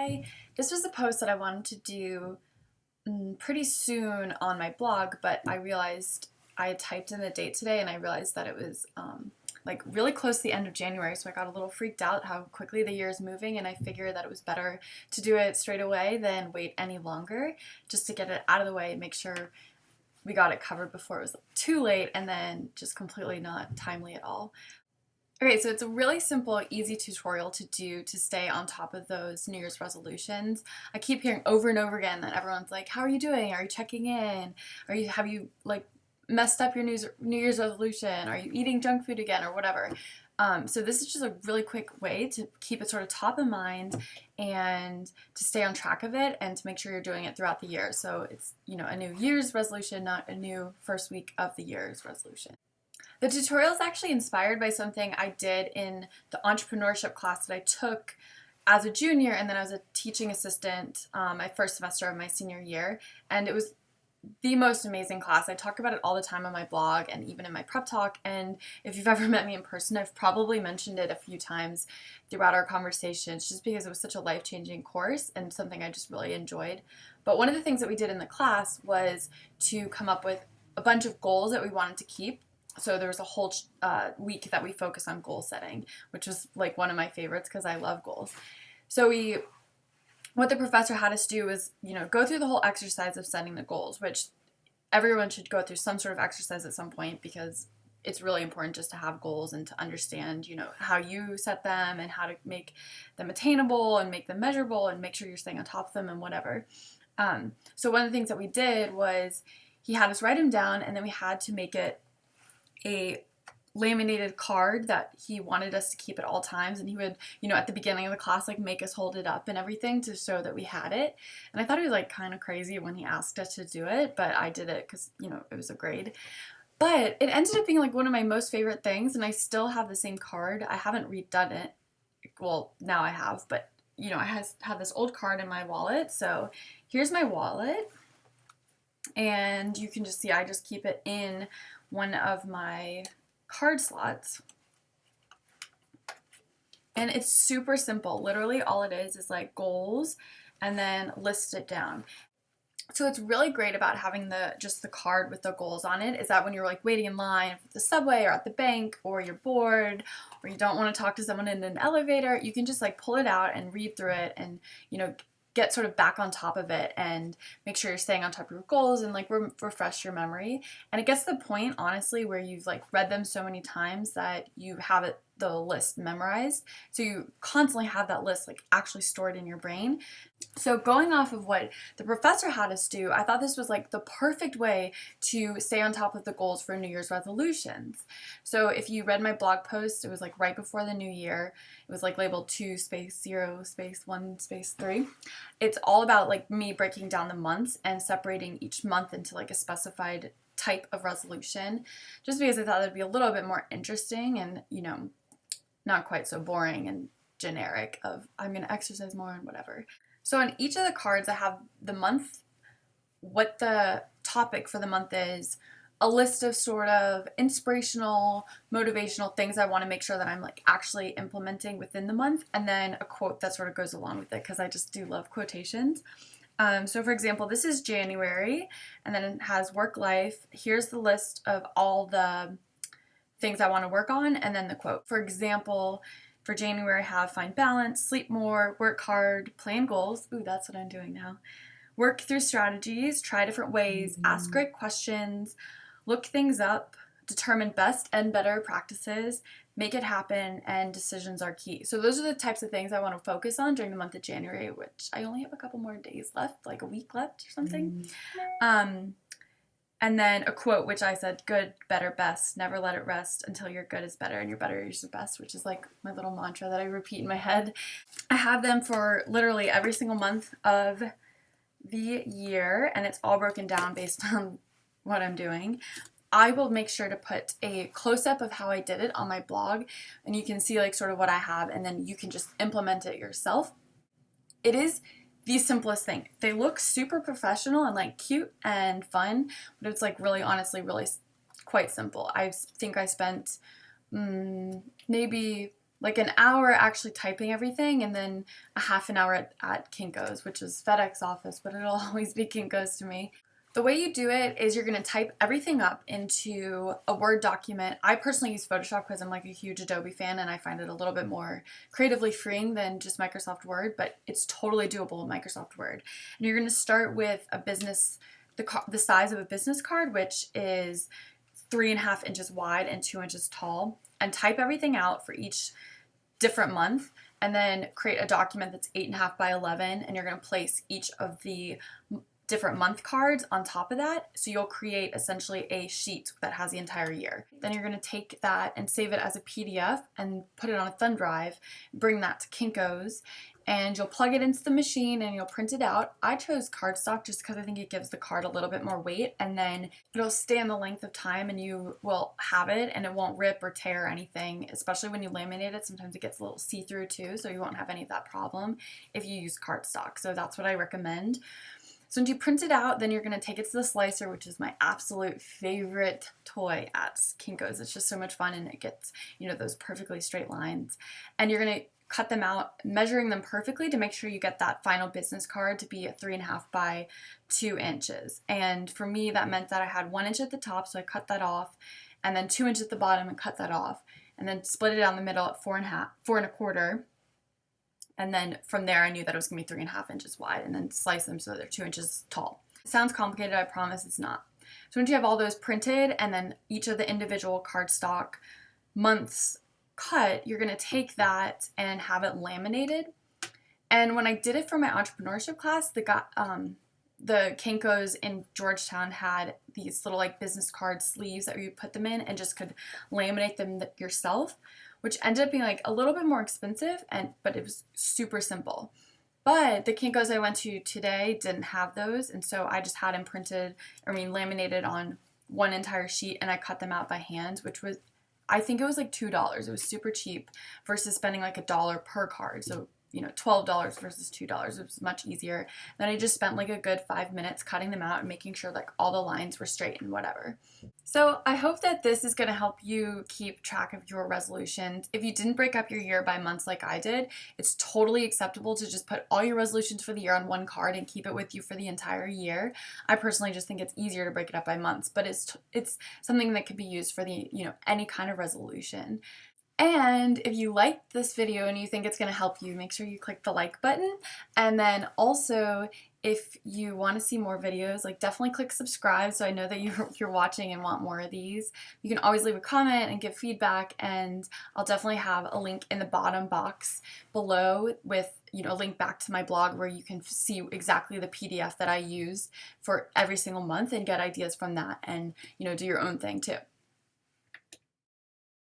today. This was a post that I wanted to do pretty soon on my blog, but I realized I had typed in the date today and I realized that it was like really close to the end of January, so I got a little freaked out how quickly the year is moving, and I figured that it was better to do it straight away than wait any longer, just to get it out of the way and make sure we got it covered before it was too late and then just completely not timely at all. Okay, so it's a really simple, easy tutorial to do to stay on top of those New Year's resolutions. I keep hearing over and over again that everyone's like, how are you doing? Are you checking in? Have you like messed up your New Year's resolution? Are you eating junk food again or whatever? So this is just a really quick way to keep it sort of top of mind and to stay on track of it and to make sure you're doing it throughout the year. So it's, a New Year's resolution, not a new first week of the year's resolution. The tutorial is actually inspired by something I did in the entrepreneurship class that I took as a junior and then as a teaching assistant my first semester of my senior year. And it was the most amazing class. I talk about it all the time on my blog and even in my prep talk. And if you've ever met me in person, I've probably mentioned it a few times throughout our conversations just because it was such a life-changing course and something I just really enjoyed. But one of the things that we did in the class was to come up with a bunch of goals that we wanted to keep. So there was a whole week that we focused on goal setting, which was like one of my favorites because I love goals. So what the professor had us do was, go through the whole exercise of setting the goals, which everyone should go through some sort of exercise at some point because it's really important just to have goals and to understand, how you set them and how to make them attainable and make them measurable and make sure you're staying on top of them and whatever. So one of the things that we did was he had us write them down and then we had to make it a laminated card that he wanted us to keep at all times, and he would, at the beginning of the class, like make us hold it up and everything to show that we had it. And I thought it was like kind of crazy when he asked us to do it, but I did it because, it was a grade. But it ended up being like one of my most favorite things, and I still have the same card. I haven't redone it. Well, now I have, but I have this old card in my wallet. So here's my wallet, and you can just see I just keep it in one of my card slots. And it's super simple. Literally all it is like goals and then list it down. So it's really great about having just the card with the goals on it is that when you're like waiting in line at the subway or at the bank or you're bored or you don't want to talk to someone in an elevator, you can just like pull it out and read through it and, get sort of back on top of it and make sure you're staying on top of your goals and like refresh your memory. And it gets to the point, honestly, where you've like read them so many times that you have the list memorized. So you constantly have that list like actually stored in your brain. So going off of what the professor had us do, I thought this was like the perfect way to stay on top of the goals for New Year's resolutions. So if you read my blog post, it was like right before the new year. It was like labeled 2-0-1-3. It's all about like me breaking down the months and separating each month into like a specified type of resolution, just because I thought it'd be a little bit more interesting and, not quite so boring and generic of I'm going to exercise more and whatever. So on each of the cards, I have the month, what the topic for the month is, a list of sort of inspirational, motivational things I want to make sure that I'm like actually implementing within the month, and then a quote that sort of goes along with it because I just do love quotations. So for example, this is January, and then it has work life. Here's the list of all the things I want to work on, and then the quote. For example, for January, I have find balance, sleep more, work hard, plan goals. Ooh, that's what I'm doing now. Work through strategies, try different ways, ask great questions, look things up, determine best and better practices, make it happen, and decisions are key. So those are the types of things I want to focus on during the month of January, which I only have a couple more days left, like a week left or something. And then a quote, which I said, good, better, best. Never let it rest until your good is better and your better is your best, which is like my little mantra that I repeat in my head. I have them for literally every single month of the year, and it's all broken down based on what I'm doing. I will make sure to put a close-up of how I did it on my blog, and you can see like sort of what I have, and then you can just implement it yourself. It is the simplest thing. They look super professional and like cute and fun, but it's like really, honestly, really quite simple. I think I spent maybe like an hour actually typing everything, and then a half an hour at Kinko's, which is FedEx office, but it'll always be Kinko's to me. The way you do it is you're going to type everything up into a Word document. I personally use Photoshop because I'm like a huge Adobe fan and I find it a little bit more creatively freeing than just Microsoft Word, but it's totally doable in Microsoft Word. And you're going to start with a business, the size of a business card, which is 3.5 inches wide and 2 inches tall, and type everything out for each different month, and then create a document that's 8.5 by 11, and you're going to place each of the different month cards on top of that. So you'll create essentially a sheet that has the entire year. Then you're going to take that and save it as a PDF and put it on a thumb drive, bring that to Kinko's, and you'll plug it into the machine and you'll print it out. I chose cardstock just because I think it gives the card a little bit more weight, and then it'll stand the length of time and you will have it and it won't rip or tear or anything, especially when you laminate it. Sometimes it gets a little see-through too, so you won't have any of that problem if you use cardstock. So that's what I recommend. So once you print it out, then you're going to take it to the slicer, which is my absolute favorite toy at Kinko's. It's just so much fun and it gets, you know, those perfectly straight lines. And you're going to cut them out, measuring them perfectly to make sure you get that final business card to be 3.5 by 2 inches. And for me, that meant that I had 1 inch at the top, so I cut that off, and then 2 inches at the bottom and cut that off, and then split it down the middle at 4.25. And then from there, I knew that it was going to be 3.5 inches wide, and then slice them so they're 2 inches tall. It sounds complicated, I promise it's not. So once you have all those printed and then each of the individual cardstock months cut, you're going to take that and have it laminated. And when I did it for my entrepreneurship class, the Kinko's in Georgetown had these little like business card sleeves that you put them in and just could laminate them yourself, which ended up being like a little bit more expensive, but it was super simple. But the Kinko's I went to today didn't have those, and so I just had them laminated on one entire sheet, and I cut them out by hand, which was, I think it was like $2. It was super cheap versus spending like $1 per card. So, you know, $12 versus $2. It was much easier. Then I just spent like a good 5 minutes cutting them out and making sure like all the lines were straight and whatever. So I hope that this is going to help you keep track of your resolutions. If you didn't break up your year by months like I did, it's totally acceptable to just put all your resolutions for the year on one card and keep it with you for the entire year. I personally just think it's easier to break it up by months, but it's something that could be used for the, you know, any kind of resolution. And if you liked this video and you think it's going to help you, make sure you click the like button. And then also, if you want to see more videos, like definitely click subscribe so I know that you're watching and want more of these. You can always leave a comment and give feedback, and I'll definitely have a link in the bottom box below with, you know, a link back to my blog where you can see exactly the PDF that I used for every single month and get ideas from that and, you know, do your own thing too.